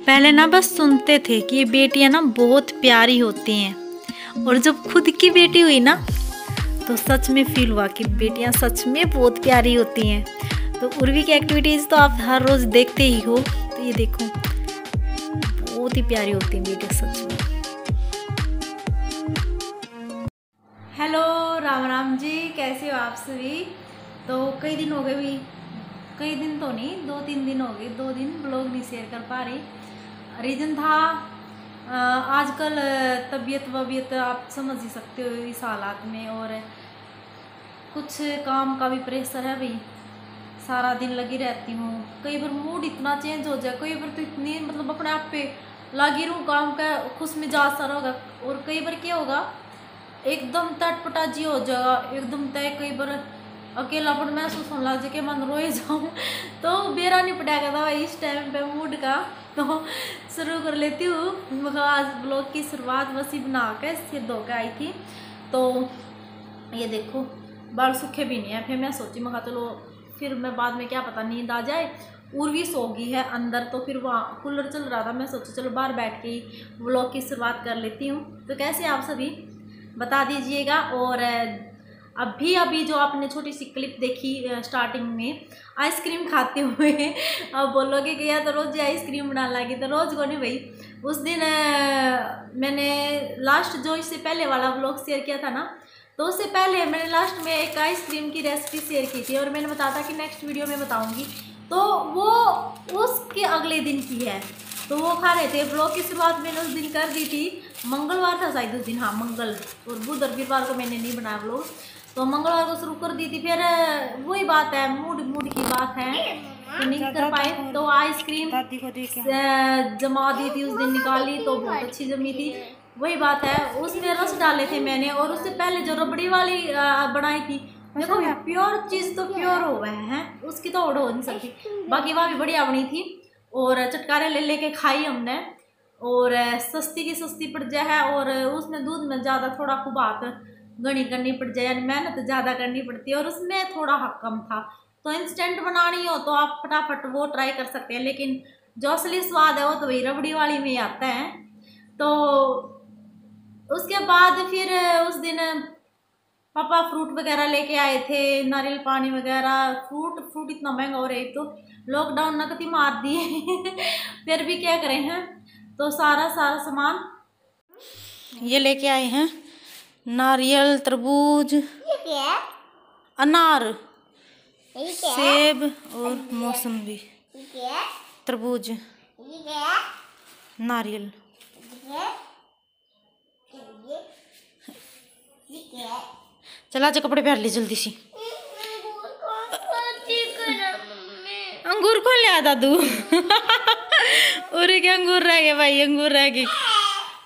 पहले ना बस सुनते थे कि ये बेटियां ना बहुत प्यारी होती हैं, और जब खुद की बेटी हुई ना तो सच में फील हुआ कि बेटियां सच में बहुत प्यारी होती हैं। तो उर्वी की एक्टिविटीज़ तो आप हर रोज़ देखते ही हो, तो ये देखो बहुत ही प्यारी होती हैं बेटियां सच में। हेलो राम राम जी, कैसे हो आप सभी। तो कई दिन हो गए भी, कई दिन तो नहीं, 2-3 दिन हो गए, 2 दिन ब्लॉग नहीं शेयर कर पा रही। रीज़न था आजकल तबीयत वबीयत आप समझ ही सकते हो इस हालात में, और कुछ काम का भी प्रेशर है भाई, सारा दिन लगी रहती हूँ। कई बार मूड इतना चेंज हो जाए, कई बार तो इतनी मतलब अपने आप पे लगी रहूँ, काम का खुश मिजाज सारा होगा, और कई बार क्या होगा एकदम तटपटाजी हो जाएगा एकदम तय। कई बार अकेलापन महसूस होने लग जाए कि मन रोए जाऊँ तो बेरा नहीं पड़ेगा था इस टाइम पे मूड का। तो शुरू कर लेती हूँ। मगर आज ब्लॉग की शुरुआत बस ही बना के सिर धो के आई थी, तो ये देखो बाल सूखे भी नहीं है। फिर मैं सोची मगर चलो फिर मैं बाद में क्या पता नींद आ जाए। उर्वी सो गई है अंदर, तो फिर वहाँ कूलर चल रहा था, मैं सोची चलो बाहर बैठ के ही ब्लॉग की शुरुआत कर लेती हूँ। तो कैसे आप सभी बता दीजिएगा। और अभी जो आपने छोटी सी क्लिप देखी स्टार्टिंग में आइसक्रीम खाते हुए, अब बोलोगे कि यार तो रोज़ आइसक्रीम बना लगी, तो रोज़ को नहीं भाई। उस दिन मैंने लास्ट जो इससे पहले वाला व्लॉग शेयर किया था ना, तो उससे पहले मैंने लास्ट में एक आइसक्रीम की रेसिपी शेयर की थी, और मैंने बताया था कि नेक्स्ट वीडियो में बताऊँगी। तो वो उसके अगले दिन की है, तो वो खा रहे थे। ब्लॉग की शुरुआत मैंने उस दिन कर दी थी, मंगलवार था शायद उस दिन, हाँ मंगल, और बुध और वीरवार को मैंने नहीं बनाया ब्लॉग, तो मंगलवार को शुरू कर दी थी। फिर वही बात है, मूड की बात है, तो नहीं कर पाए। तो आइसक्रीम जमा दी थी उस दिन, निकाली तो बहुत अच्छी जमी थी। वही बात है, उसमें रस डाले थे मैंने, और उससे पहले जो रबड़ी वाली बनाई थी, देखो प्योर चीज़ तो प्योर हो गए हैं, उसकी तो ओढ़ हो नहीं सकती। बाकी वह भी बढ़िया बनी थी, और चटकारे ले लेके खाई हमने, और सस्ती की सस्ती पड़ जाए है, और उसमें दूध में ज़्यादा थोड़ा खुबाक गणी करनी पड़ जाए, यानी मेहनत ज़्यादा करनी पड़ती है, और उसमें थोड़ा कम था। तो इंस्टेंट बनानी हो तो आप फटाफट वो ट्राई कर सकते हैं, लेकिन जो असली स्वाद है वो तो वही रबड़ी वाली में ही आता है। तो उसके बाद फिर उस दिन पापा फ्रूट वगैरह लेके आए थे, नारियल पानी वगैरह। फ्रूट इतना महंगा हो रहा है, तो लॉकडाउन नकदी मार दिए फिर भी क्या करें हैं, तो सारा सामान ये लेके आए हैं, नारियल, तरबूज, अनार, सेब और मौसम्बी, तरबूज, नारियल। चला आज कपड़े पहन ली जल्दी सी। अंगूर कौन ले आता तू और क्या अंगूर रह गए भाई, अंगूर रह गए।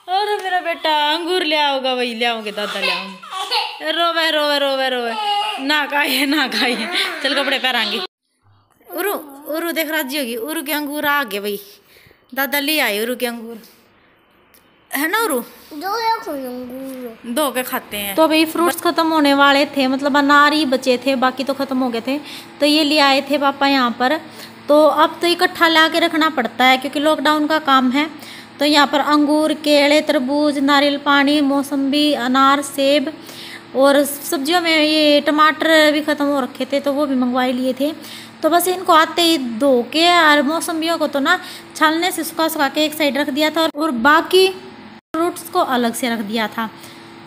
और मेरा बेटा अंगूर ले आओगा भाई, ले आओगे दादा, ले आओगे। रोवे रोवे रोवे रोवे, ना खाइए ना खाइए। चल कपड़े पहनाएंगे। उरु उरु देख राजी होगी, उरु के अंगूर आ गए भाई, दादा ले आए उरु के अंगूर, है ना उरु, दो के खाते हैं। तो भाई फ्रूट्स खत्म होने वाले थे, मतलब अनार ही बचे थे, बाकी तो खत्म हो गए थे। तो ये ले आए थे पापा यहाँ पर, तो अब तो इकट्ठा ला के रखना पड़ता है क्योंकि लॉकडाउन का काम है। तो यहाँ पर अंगूर, केले, तरबूज, नारियल पानी, मौसम्बी, अनार, सेब, और सब्जियों में ये टमाटर भी ख़त्म हो रखे थे, तो वो भी मंगवा लिए थे। तो बस इनको आते ही धो के, और मौसम्बियों को तो ना छालने से सुखा के एक साइड रख दिया था, और बाकी फ्रूट्स को अलग से रख दिया था।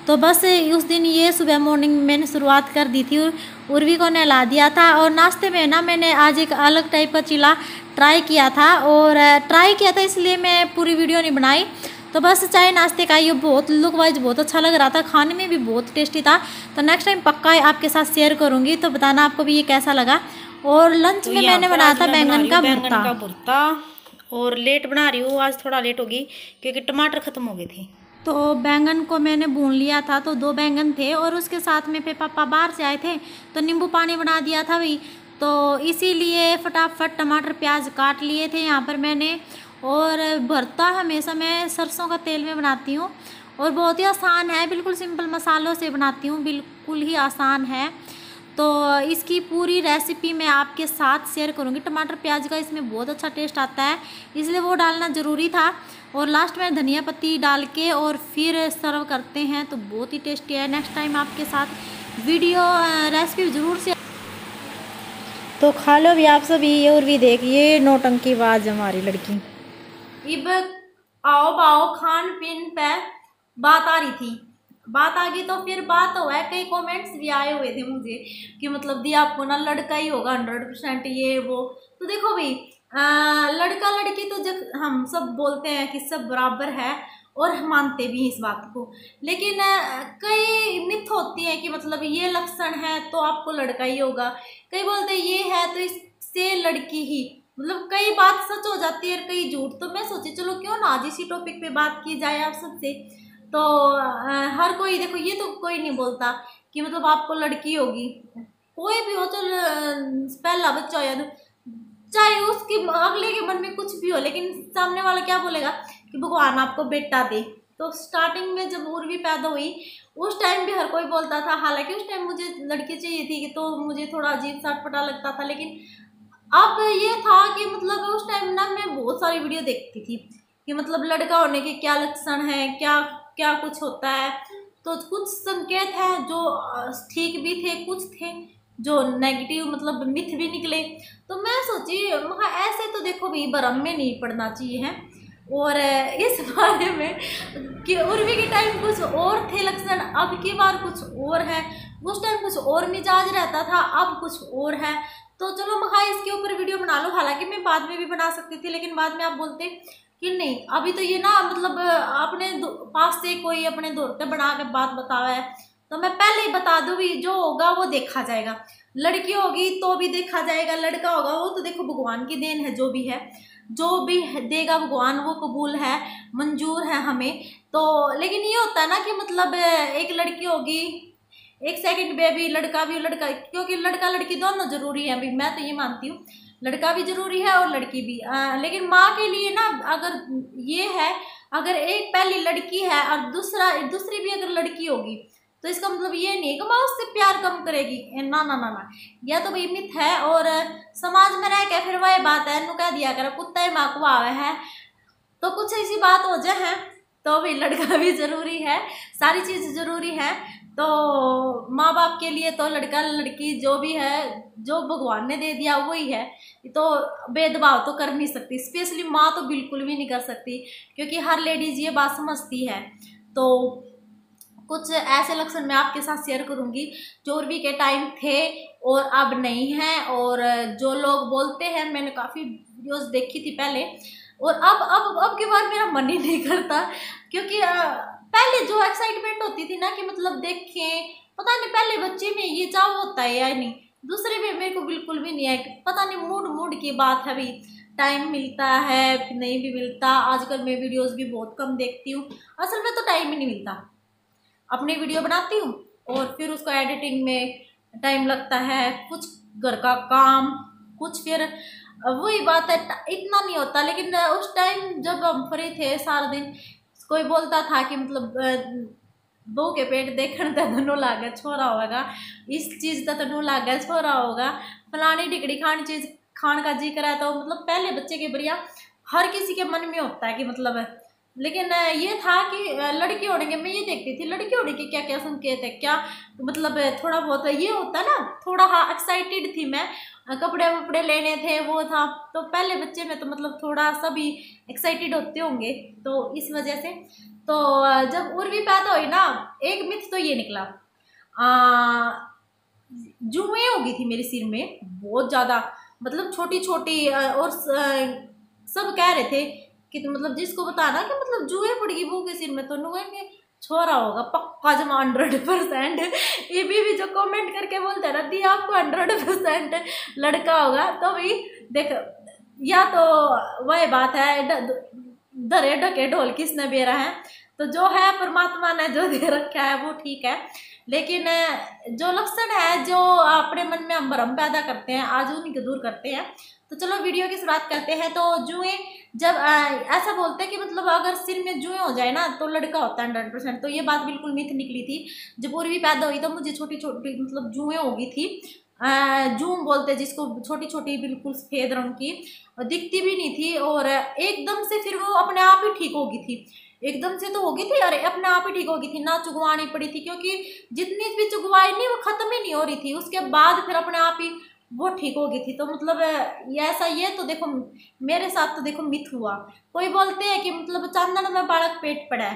तो बस उस दिन ये सुबह मॉर्निंग में मैंने शुरुआत कर दी थी, उर्वी को नहला दिया था। और नाश्ते में ना मैंने आज एक अलग टाइप का चीला ट्राई किया था, और ट्राई किया था इसलिए मैं पूरी वीडियो नहीं बनाई। तो बस चाय नाश्ते का ये बहुत लुक वाइज बहुत अच्छा लग रहा था, खाने में भी बहुत टेस्टी था। तो नेक्स्ट टाइम पक्का आपके साथ शेयर करूँगी, तो बताना आपको भी ये कैसा लगा। और लंच में मैंने बनाया था बैंगन का भुर्ता, और लेट बना रही हूँ आज, थोड़ा लेट होगी क्योंकि टमाटर ख़त्म हो गए थे। तो बैंगन को मैंने भून लिया था, तो 2 बैंगन थे, और उसके साथ में पापा बाहर से आए थे तो नींबू पानी बना दिया था भाई। तो इसीलिए फटाफट टमाटर प्याज काट लिए थे यहाँ पर मैंने। और भरता हमेशा मैं सरसों का तेल में बनाती हूँ, और बहुत ही आसान है, बिल्कुल सिंपल मसालों से बनाती हूँ, बिल्कुल ही आसान है। तो इसकी पूरी रेसिपी मैं आपके साथ शेयर करूँगी। टमाटर प्याज का इसमें बहुत अच्छा टेस्ट आता है, इसलिए वो डालना ज़रूरी था। और लास्ट में धनिया पत्ती डाल के और फिर सर्व करते हैं तो बहुत ही टेस्टी है। नेक्स्ट टाइम आपके साथ वीडियो रेसिपी ज़रूर से। तो खा लो भी आप सभी। और भी देखिए नौटंकी बाज हमारी लड़की। इब आओ बाओ खान पीन पे बात आ रही थी, बात आ गई तो फिर बात हुआ है। कई कमेंट्स भी आए हुए थे मुझे कि मतलब दी आपको ना लड़का ही होगा 100% ये वो। तो देखो भाई लड़का लड़की तो जब हम सब बोलते हैं कि सब बराबर है और मानते भी इस बात को, लेकिन कई मिथ होती है कि मतलब ये लक्षण है तो आपको लड़का ही होगा, कई बोलते हैं ये है तो इससे लड़की ही। मतलब कई बात सच हो जाती है और कई झूठ। तो मैं सोची चलो क्यों ना आज इसी टॉपिक पे बात की जाए आप सबसे। तो हर कोई देखो ये तो कोई नहीं बोलता कि मतलब आपको लड़की होगी, कोई भी हो, चलो पहला बच्चा हो या चाहे उसके अगले के मन में कुछ भी हो, लेकिन सामने वाला क्या बोलेगा कि भगवान आपको बेटा दे। तो स्टार्टिंग में जब उर्वी पैदा हुई उस टाइम भी हर कोई बोलता था, हालांकि उस टाइम मुझे लड़की चाहिए थी तो मुझे थोड़ा अजीब सा पटा लगता था। लेकिन अब ये था कि मतलब उस टाइम ना मैं बहुत सारी वीडियो देखती थी कि मतलब लड़का होने के क्या लक्षण है, क्या क्या कुछ होता है। तो कुछ संकेत है जो ठीक भी थे, कुछ थे जो नेगेटिव मतलब मिथ भी निकले। तो मैं सोची ऐसे तो देखो भाई भरम में नहीं पड़ना चाहिए है। और इस बारे में कि उर्वी के टाइम कुछ और थे लक्षण, अब की बार कुछ और है। उस टाइम कुछ और मिजाज रहता था, अब कुछ और है। तो चलो मखा इसके ऊपर वीडियो बना लो। हालांकि मैं बाद में भी बना सकती थी, लेकिन बाद में आप बोलते कि नहीं अभी तो ये ना मतलब अपने पास से कोई अपने दौर पे बना के बात बतावा है, तो मैं पहले ही बता दूँ भी जो होगा वो देखा जाएगा। लड़की होगी तो भी देखा जाएगा, लड़का होगा वो तो देखो भगवान की देन है। जो भी है, जो भी देगा भगवान वो कबूल है, मंजूर है हमें। तो लेकिन ये होता है ना कि मतलब एक लड़की होगी, एक सेकंड बेबी, लड़का भी लड़का, क्योंकि लड़का लड़की दोनों जरूरी है। अभी मैं तो ये मानती हूँ लड़का भी जरूरी है और लड़की भी। लेकिन माँ के लिए ना अगर ये है, अगर एक पहली लड़की है और दूसरी भी अगर लड़की होगी तो इसका मतलब ये नहीं है कि माँ उससे प्यार कम करेगी। ना ना ना ना, यह तो भाई मिथ है। और समाज में रह के फिर वही बात है, कह दिया कर कुत्ता ही माँ को आवे है। तो कुछ ऐसी बात हो जाए तो भाई लड़का भी जरूरी है, सारी चीज़ जरूरी है। तो माँ बाप के लिए तो लड़का लड़की जो भी है, जो भगवान ने दे दिया वही है। तो भेदभाव तो कर नहीं सकती, स्पेशली माँ तो बिल्कुल भी नहीं कर सकती, क्योंकि हर लेडीज ये बात समझती है। तो कुछ ऐसे लक्षण मैं आपके साथ शेयर करूंगी जो उर्वी के टाइम थे और अब नहीं है। और जो लोग बोलते हैं, मैंने काफ़ी वीडियोस देखी थी पहले, और अब के बाद मेरा मन ही नहीं करता, क्योंकि पहले जो एक्साइटमेंट होती थी ना कि मतलब देखें, पता नहीं पहले बच्चे में ये चाव होता है या नहीं, दूसरे में मेरे को बिल्कुल भी नहीं है। पता नहीं मूड की बात है भाई, टाइम मिलता है नहीं भी मिलता। आजकल मैं वीडियोस भी बहुत कम देखती हूँ, असल में तो टाइम ही नहीं मिलता। अपनी वीडियो बनाती हूँ और फिर उसको एडिटिंग में टाइम लगता है, कुछ घर का काम, कुछ फिर वही बात है, इतना नहीं होता। लेकिन उस टाइम जब हम फ्री थे सारा दिन, कोई बोलता था कि मतलब बहू के पेट देखने तो तनु लागे छोरा होगा, इस चीज़ का तनु लागे छोरा होगा, फलानी टिकड़ी खानी चीज़ खान का जी करा। तो मतलब पहले बच्चे के बढ़िया हर किसी के मन में होता है कि मतलब, लेकिन ये था कि लड़की होने के, मैं ये देखती थी लड़की होने के क्या क्या संकेत है, क्या तो मतलब थोड़ा बहुत ये होता ना, थोड़ा हाँ एक्साइटेड थी मैं, कपड़े वपड़े लेने थे वो था। तो पहले बच्चे में तो मतलब थोड़ा सभी एक्साइटेड होते होंगे, तो इस वजह से। तो जब उर्वी पैदा हुई ना, एक मिथ तो ये निकला, जुएं हो गई थी मेरे सिर में बहुत ज़्यादा, मतलब छोटी छोटी। और सब कह रहे थे कि तो मतलब जिसको बताना कि मतलब जुए पड़ गई बहू के सिर में तो नुए के छोरा होगा पक्का जमा 100%। ये भी जो कमेंट करके बोलते हैं ना दी आपको 100% लड़का होगा, तो भाई देख, या तो वह बात है धरे ढके ढोल किसने बेरा है। तो जो है परमात्मा ने जो दे रखा है वो ठीक है। लेकिन जो लक्षण है जो अपने मन में हम भ्रम पैदा करते हैं, आज उन्हीं को दूर करते हैं। तो चलो वीडियो की शुरुआत करते हैं। तो जुएं जब ऐसा बोलते हैं कि मतलब अगर सिर में जुएं हो जाए ना तो लड़का होता है 100%। तो ये बात बिल्कुल मिथ निकली थी। जब पूर्वी पैदा हुई तो मुझे छोटी छोटी मतलब जुएं हो गई थी। जूम बोलते हैं जिसको, छोटी छोटी बिल्कुल सफेद रंग की, दिखती भी नहीं थी और एकदम से फिर वो अपने आप ही ठीक हो गई थी। एकदम से तो हो गई थी और अपने आप ही ठीक हो गई थी, ना चुगवानी पड़ी थी, क्योंकि जितनी भी चुगवाई नहीं वो खत्म ही नहीं हो रही थी। उसके बाद फिर अपने आप ही वो ठीक हो गई थी। तो मतलब ये ऐसा, ये तो देखो मेरे साथ तो देखो मिथ हुआ। कोई बोलते हैं कि मतलब चांदन में बालक पेट पड़ा है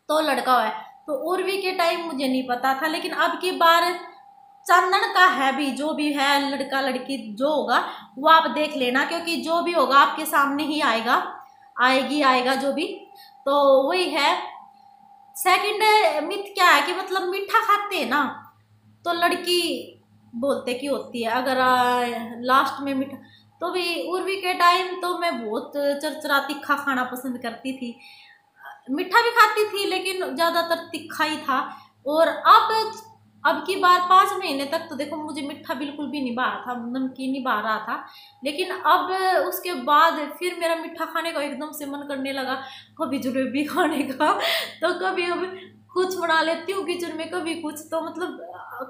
तो लड़का हुआ है। तो उर्वी के टाइम मुझे नहीं पता था, लेकिन अब की बार चांदन का है भी, जो भी है लड़का लड़की जो होगा वो आप देख लेना, क्योंकि जो भी होगा आपके सामने ही आएगा, आएगा जो भी। तो वही है। सेकंड मिथ क्या है कि मतलब मीठा खाते हैं ना तो लड़की बोलते की होती है। अगर लास्ट में मीठा, तो भी उर्वी के टाइम तो मैं बहुत चरचरा तीखा खाना पसंद करती थी। मीठा भी खाती थी लेकिन ज़्यादातर तीखा ही था। और अब की बार 5 महीने तक तो देखो मुझे मीठा बिल्कुल भी नहीं रहा था, नमकीन नहीं रहा था। लेकिन अब उसके बाद फिर मेरा मीठा खाने का एकदम से मन करने लगा, कभी जलेबी खाने का तो कभी अब कुछ बना लेती हूँ किचन में, कभी कुछ। तो मतलब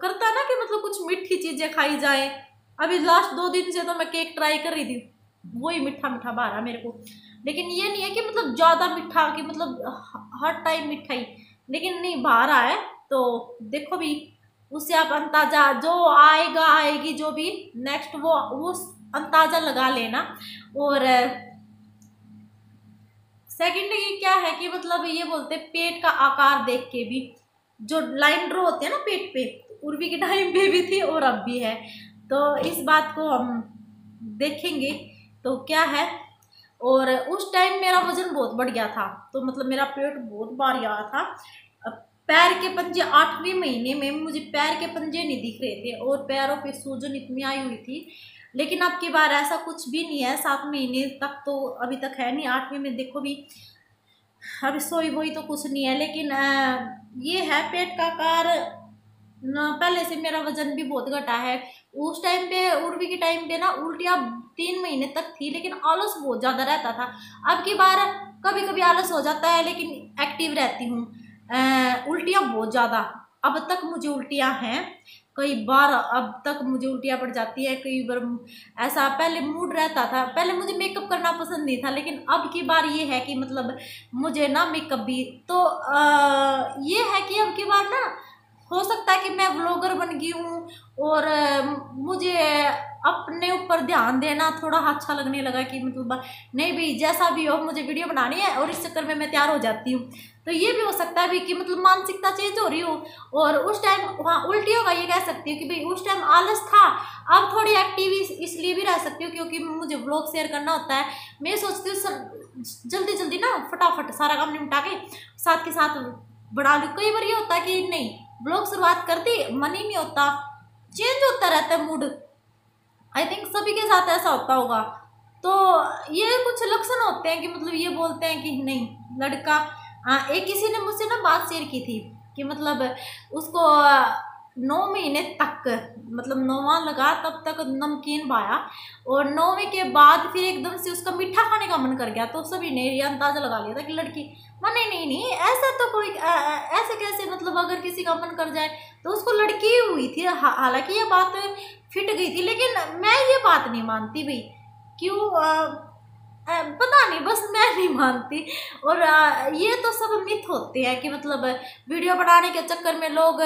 करता है ना कि मतलब कुछ मीठी चीज़ें खाई जाए। अभी लास्ट 2 दिन से तो मैं केक ट्राई कर रही थी, वही मीठा मीठा रहा मेरे को। लेकिन ये नहीं है कि मतलब ज़्यादा मीठा कि मतलब हर टाइम मीठा ही, लेकिन नहीं रहा है। तो देखो भी उससे आप अंदाजा, जो आएगा आएगी जो भी नेक्स्ट वो अंदाजा लगा लेना। और सेकंड ये क्या है कि मतलब ये बोलते हैं पेट का आकार देख के भी जो लाइन ड्रॉ होते हैं ना पेट पे, उर्वी के टाइम पे भी थी और अब भी है। तो इस बात को हम देखेंगे तो क्या है। और उस टाइम मेरा वजन बहुत बढ़ गया था, तो मतलब मेरा पेट बहुत भारी आया था। पैर के पंजे 8वें महीने में मुझे पैर के पंजे नहीं दिख रहे थे और पैरों पे सूजन इतनी आई हुई थी। लेकिन अब की बार ऐसा कुछ भी नहीं है। 7 महीने तक तो अभी तक है नहीं, 8वें में देखो भी अभी सोई वही तो कुछ नहीं है। लेकिन ये है पेट का आकार न, पहले से मेरा वजन भी बहुत घटा है। उस टाइम पे उर्वी के टाइम पे ना उल्टियाँ 3 महीने तक थी, लेकिन आलस बहुत ज़्यादा रहता था। अब की बार कभी कभी आलस हो जाता है लेकिन एक्टिव रहती हूँ। उल्टियाँ बहुत ज़्यादा अब तक मुझे उल्टियाँ हैं, कई बार अब तक मुझे उल्टियाँ पड़ जाती है। कई बार ऐसा पहले मूड रहता था, पहले मुझे मेकअप करना पसंद नहीं था, लेकिन अब की बार ये है कि मतलब मुझे ना मेकअप भी तो ये है कि अब की बार ना हो सकता है कि मैं व्लॉगर बन गई हूँ और मुझे अपने ऊपर ध्यान देना थोड़ा अच्छा लगने लगा कि मतलब नहीं भाई जैसा भी हो मुझे वीडियो बनानी है, और इस चक्कर में मैं तैयार हो जाती हूँ। तो ये भी हो सकता है भी कि मतलब मानसिकता चेंज हो रही हो। और उस टाइम वहाँ उल्टी होगा ये कह सकती हूँ कि भाई उस टाइम आलस था, अब थोड़ी एक्टिव इसलिए भी रह सकती हूँ क्योंकि मुझे व्लॉग शेयर करना होता है। मैं सोचती हूँ जल्दी जल्दी ना फटाफट सारा काम निपटा के साथ के साथ बना लूँ। कई बार ये होता है कि नहीं ब्लॉग शुरुआत करती मन ही नहीं होता, चेंज होता रहता है मूड। आई थिंक सभी के साथ ऐसा होता होगा। तो ये कुछ लक्षण होते हैं कि मतलब ये बोलते हैं कि नहीं लड़का, एक किसी ने मुझसे ना बात शेयर की थी कि मतलब उसको 9 महीने तक मतलब 9वां लगा तब तक नमकीन पाया, और 9वें के बाद फिर एकदम से उसका मीठा खाने का मन कर गया। तो सभी ने ये अंदाजा लगा लिया था कि लड़की नहीं ऐसा तो कोई ऐसे कैसे, मतलब अगर किसी का मन कर जाए तो उसको लड़की हुई थी। हालांकि ये बात फिट गई थी, लेकिन मैं ये बात नहीं मानती भाई, क्यों पता नहीं, बस मैं नहीं मानती। और ये तो सब मिथ होते हैं कि मतलब वीडियो बनाने के चक्कर में लोग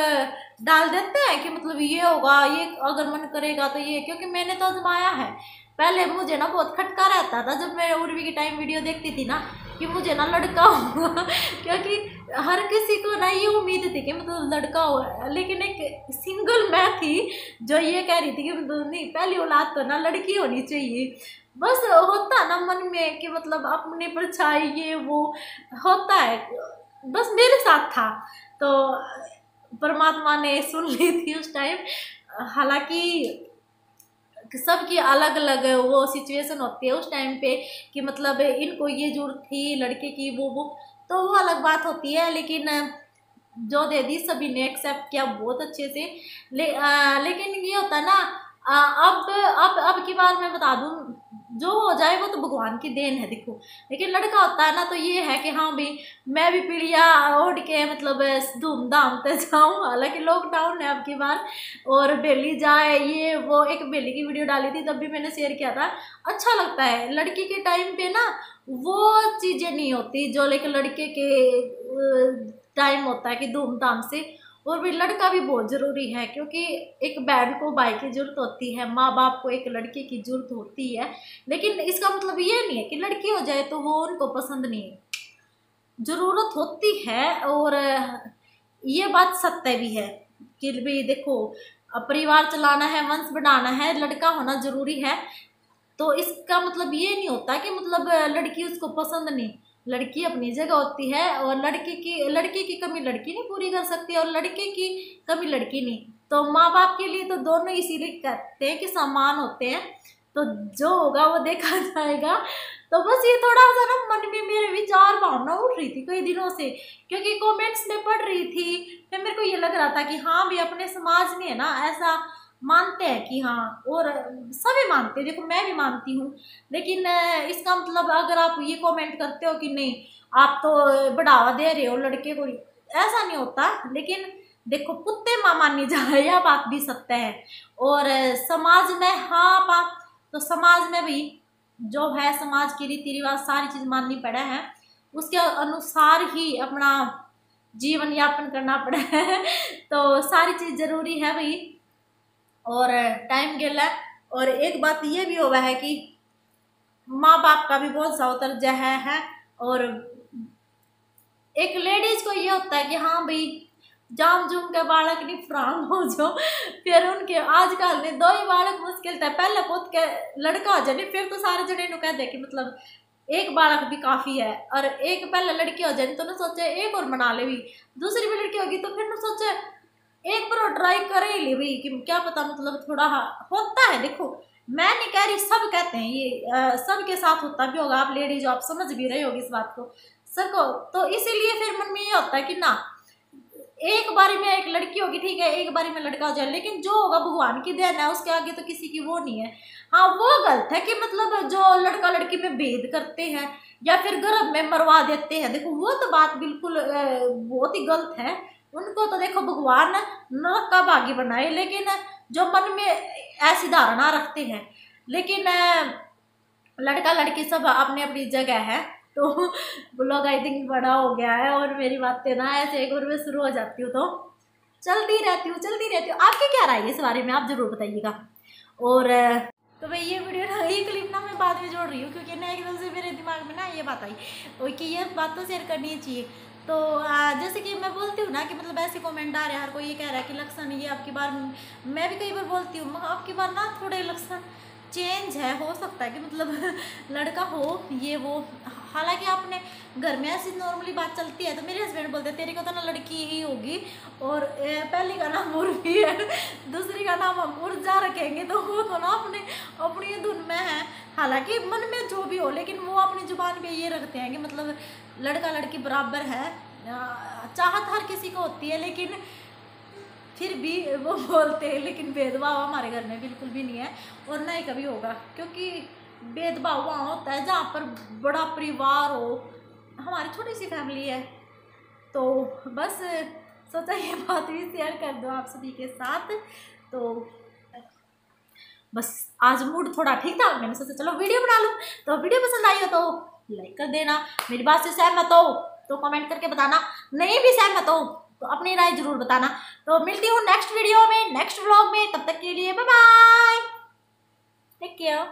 डाल देते हैं कि मतलब ये होगा, ये अगर मन करेगा तो ये, क्योंकि मैंने तो आजमाया है। पहले मुझे ना बहुत खटका रहता था जब मैं उर्वी की टाइम वीडियो देखती थी ना कि मुझे ना लड़का होगा क्योंकि हर किसी को ना ये उम्मीद थी कि मतलब लड़का हो, लेकिन एक सिंगल मैं थी जो ये कह रही थी कि मतलब नहीं पहली औलाद तो ना लड़की होनी चाहिए। बस होता ना मन में कि मतलब अपने परछाई ये वो होता है, बस मेरे साथ था। तो परमात्मा ने सुन ली थी उस टाइम। हालांकि सबकी अलग अलग वो सिचुएशन होती है उस टाइम पे कि मतलब इनको ये जरूरत थी लड़के की, वो तो वो अलग बात होती है। लेकिन जो दे दी सभी ने एक्सेप्ट किया बहुत अच्छे से। लेकिन ये होता है ना अब की बार मैं बता दूं, जो हो जाए वो तो भगवान की देन है देखो। लेकिन लड़का होता है ना तो ये है कि हाँ भाई मैं भी पीढ़िया ओढ़ के मतलब धूमधाम से जाऊँ। हालांकि लॉकडाउन है अब की बार, और बेली जाए ये वो, एक बेली की वीडियो डाली थी तब भी मैंने शेयर किया था। अच्छा लगता है लड़की के टाइम पे ना, वो चीज़ें नहीं होती जो लेकिन लड़के के टाइम होता है कि धूमधाम से। और भी लड़का भी बहुत ज़रूरी है, क्योंकि एक बहन को भाई की ज़रूरत होती है, माँ बाप को एक लड़के की ज़रूरत होती है। लेकिन इसका मतलब ये नहीं है कि लड़की हो जाए तो वो उनको पसंद नहीं है, ज़रूरत होती है। और ये बात सत्य भी है कि भी देखो, परिवार चलाना है, वंश बढ़ाना है, लड़का होना ज़रूरी है। तो इसका मतलब ये नहीं होता कि मतलब लड़की उसको पसंद नहीं। लड़की अपनी जगह होती है, और लड़के की कमी लड़की नहीं पूरी कर सकती, और लड़के की कमी लड़की नहीं। तो माँ बाप के लिए तो दोनों इसीलिए कहते हैं कि समान होते हैं। तो जो होगा वो देखा जाएगा। तो बस ये थोड़ा सा ना मन में मेरे विचार भावना उठ रही थी कई दिनों से, क्योंकि कमेंट्स में पढ़ रही थी, फिर मेरे को ये लग रहा था कि हाँ भी अपने समाज में है ना ऐसा मानते हैं कि हाँ, और सभी मानते हैं, देखो मैं भी मानती हूँ। लेकिन इसका मतलब अगर आप ये कमेंट करते हो कि नहीं आप तो बढ़ावा दे रहे हो लड़के को, ऐसा नहीं होता। लेकिन देखो कुत्ते माँ मानी जाए, यह बात भी सत्य है। और समाज में हाँ बात तो समाज में भी जो है, समाज की रीति रिवाज सारी चीज़ माननी पड़ा है, उसके अनुसार ही अपना जीवन यापन करना पड़ा है। तो सारी चीज़ जरूरी है भाई, और टाइम गेला। और एक बात ये भी हुआ है कि माँ बाप का भी बहुत सा दर्जा है। और एक लेडीज को ये होता है कि हाँ भाई जाम जुम के बालक नहीं फ्राम हो जो, फिर उनके आजकल ने दो ही बालक मुश्किल था, पहले पुत के लड़का हो जाए फिर तो सारे जने कह दे कि मतलब एक बालक भी काफी है। और एक पहले लड़की हो जाए तो ना सोचे एक और बना ले भी, दूसरी भी लड़की होगी तो फिर ना सोचे एक बार ट्राई करे ही ले भाई, कि क्या पता मतलब थोड़ा होता है। देखो मैं नहीं कह रही, सब कहते हैं ये, सबके साथ होता भी होगा, आप लेडीज आप समझ भी रहे होगी इस बात को सबको। तो इसीलिए फिर मन में ये होता है कि ना एक बारी में एक लड़की होगी ठीक है, एक बारी में लड़का हो जाए, लेकिन जो होगा भगवान की देन है, उसके आगे तो किसी की वो नहीं है। हाँ वो गलत है कि मतलब जो लड़का लड़की में भेद करते हैं या फिर गर्भ में मरवा देते हैं, देखो वो तो बात बिल्कुल बहुत ही गलत है। उनको तो देखो भगवान नरक का भागी बनाए, लेकिन जो मन में ऐसी धारणा रखते हैं। लेकिन लड़का लड़की सब अपनी अपनी जगह है। तो ब्लॉग आई थिंक बड़ा हो गया है, और मेरी बातें ना ऐसे एक बार मैं शुरू हो जाती हूँ तो चलती रहती हूँ। आपकी क्या राय है इस बारे में, आप जरूर बताइएगा। और तो भाई ये वीडियो ना, ये क्लिप ना मैं बाद में जोड़ रही हूँ, क्योंकि ना एकदम से मेरे दिमाग में ना ये बात आई और कि ये बात तो शेयर करनी चाहिए। तो जैसे कि मैं बोलती हूँ ना कि मतलब ऐसे कमेंट आ रहे हैं, हर कोई ये कह रहा है कि लक्षण ये आपकी बार, मैं भी कई बार बोलती हूँ आपकी बार ना थोड़े लक्षण चेंज है, हो सकता है कि मतलब लड़का हो ये वो। हालांकि आपने घर में ऐसी नॉर्मली बात चलती है, तो मेरे हस्बैंड बोलते हैं तेरे को तो ना लड़की ही होगी, और पहली का नाम उर्वी है, दूसरी का नाम हम ऊर्जा रखेंगे, तो वो तो ना अपने अपनी धुन में है। हालांकि मन में जो भी हो, लेकिन वो अपनी जुबान पे ये रखते हैं कि मतलब लड़का लड़की बराबर है। चाहत हर किसी को होती है, लेकिन फिर भी वो बोलते हैं, लेकिन भेदभाव हमारे घर में बिल्कुल भी नहीं है और ना ही कभी होगा, क्योंकि भेदभाव वहाँ होता है जहाँ पर बड़ा परिवार हो। हमारी छोटी सी फैमिली है, तो बस सोचा ये बात भी शेयर कर दो आप सभी के साथ। तो बस आज मूड थोड़ा ठीक था, मैंने सोचा चलो वीडियो बना लूँ। तो वीडियो पसंद आई हो तो लाइक कर देना, मेरी बात से सहमत हो तो कमेंट करके बताना, नहीं भी सहमत हो तो अपनी राय जरूर बताना। तो मिलती हूँ नेक्स्ट वीडियो में, नेक्स्ट व्लॉग में, तब तक के लिए बाय बाय, टेक केयर।